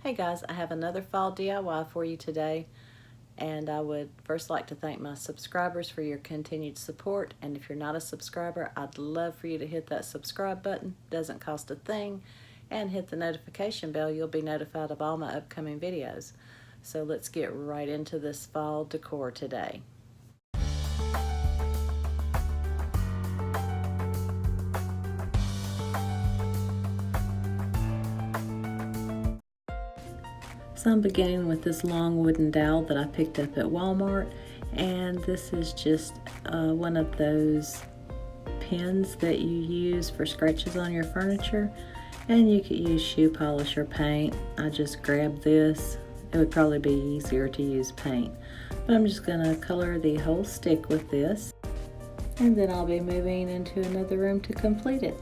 Hey guys, I have another fall DIY for you today, and I would first like to thank my subscribers for your continued support. And if you're not a subscriber, I'd love for you to hit that subscribe button. Doesn't cost a thing, and hit the notification bell. You'll be notified of all my upcoming videos. So let's get right into this fall decor today. So I'm beginning with this long wooden dowel that I picked up at Walmart, and this is just one of those pins that you use for scratches on your furniture, and you could use shoe polish or paint. I just grabbed this. It would probably be easier to use paint, but I'm just going to color the whole stick with this, and then I'll be moving into another room to complete it.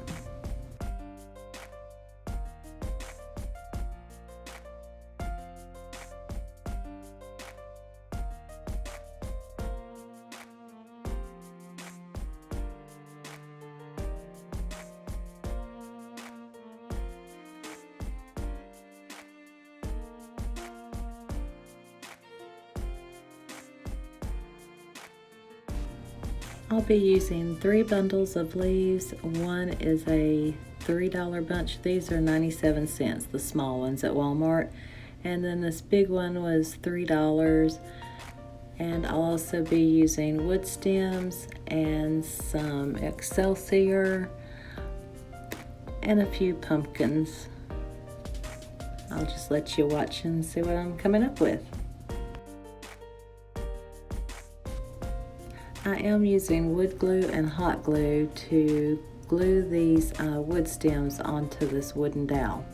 I'll be using 3 bundles of leaves. One is a $3 bunch. These are 97 cents, the small ones at Walmart. And then this big one was $3. And I'll also be using wood stems and some excelsior and a few pumpkins. I'll just let you watch and see what I'm coming up with. I am using wood glue and hot glue to glue these wood stems onto this wooden dowel.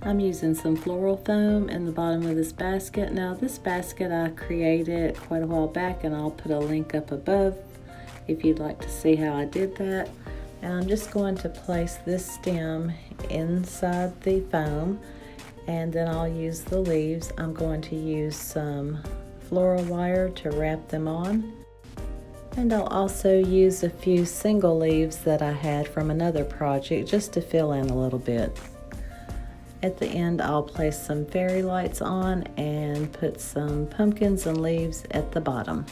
I'm using some floral foam in the bottom of this basket. Now this basket I created quite a while back, and I'll put a link up above if you'd like to see how I did that. And I'm just going to place this stem inside the foam, and then I'll use the leaves. I'm going to use some floral wire to wrap them on. And I'll also use a few single leaves that I had from another project just to fill in a little bit. At the end, I'll place some fairy lights on and put some pumpkins and leaves at the bottom.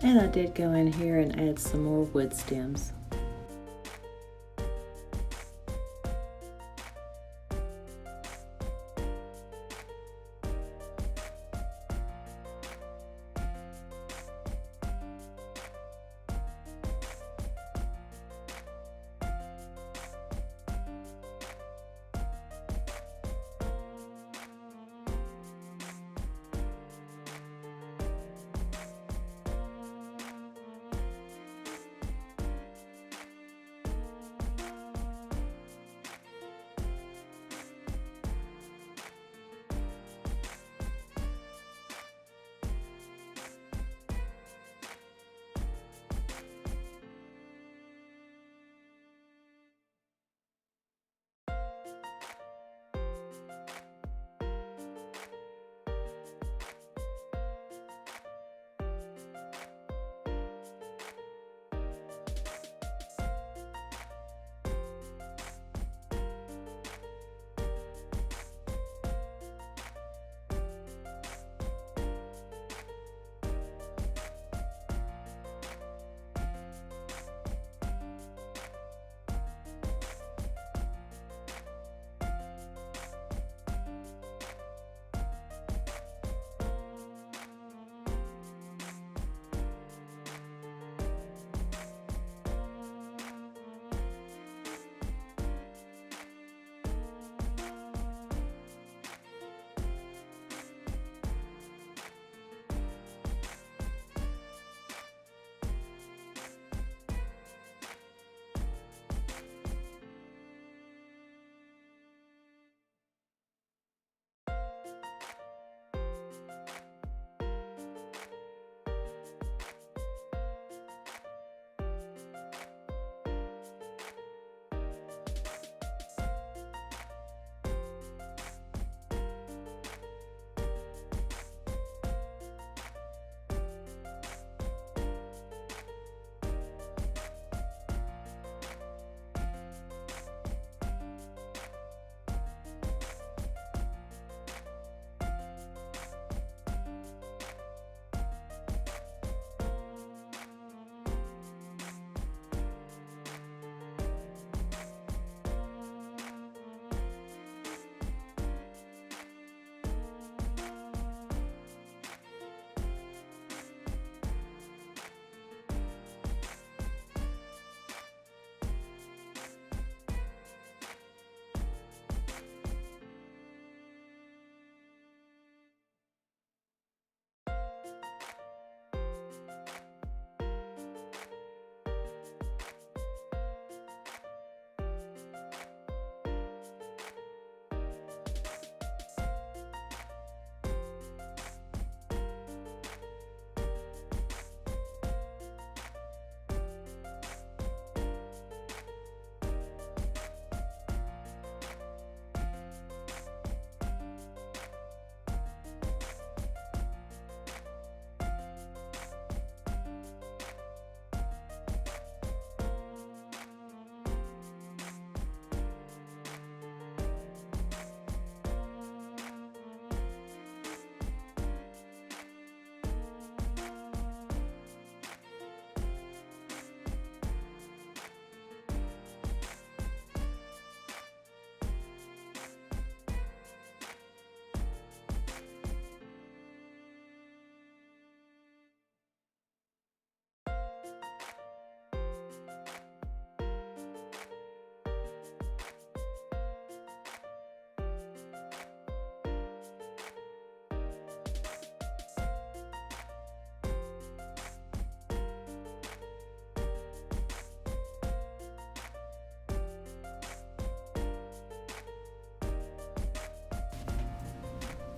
And I did go in here and add some more wood stems.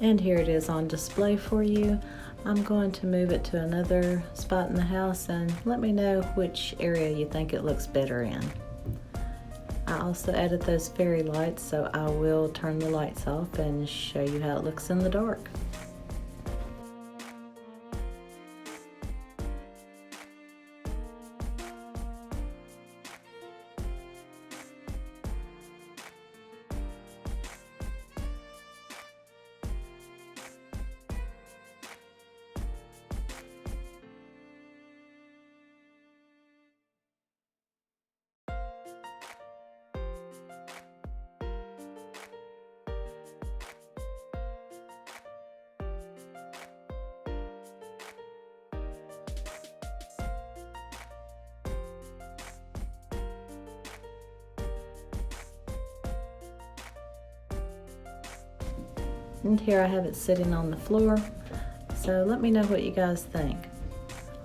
And here it is on display for you. I'm going to move it to another spot in the house and let me know which area you think it looks better in. I also added those fairy lights, so I will turn the lights off and show you how it looks in the dark. And here I have it sitting on the floor. So let me know what you guys think.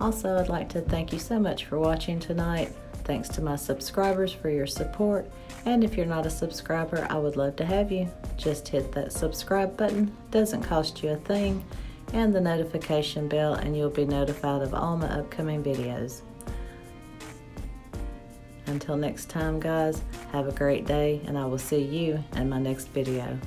Also, I'd like to thank you so much for watching tonight. Thanks to my subscribers for your support. And if you're not a subscriber, I would love to have you. Just hit that subscribe button. It doesn't cost you a thing. And the notification bell, and you'll be notified of all my upcoming videos. Until next time, guys, have a great day, and I will see you in my next video.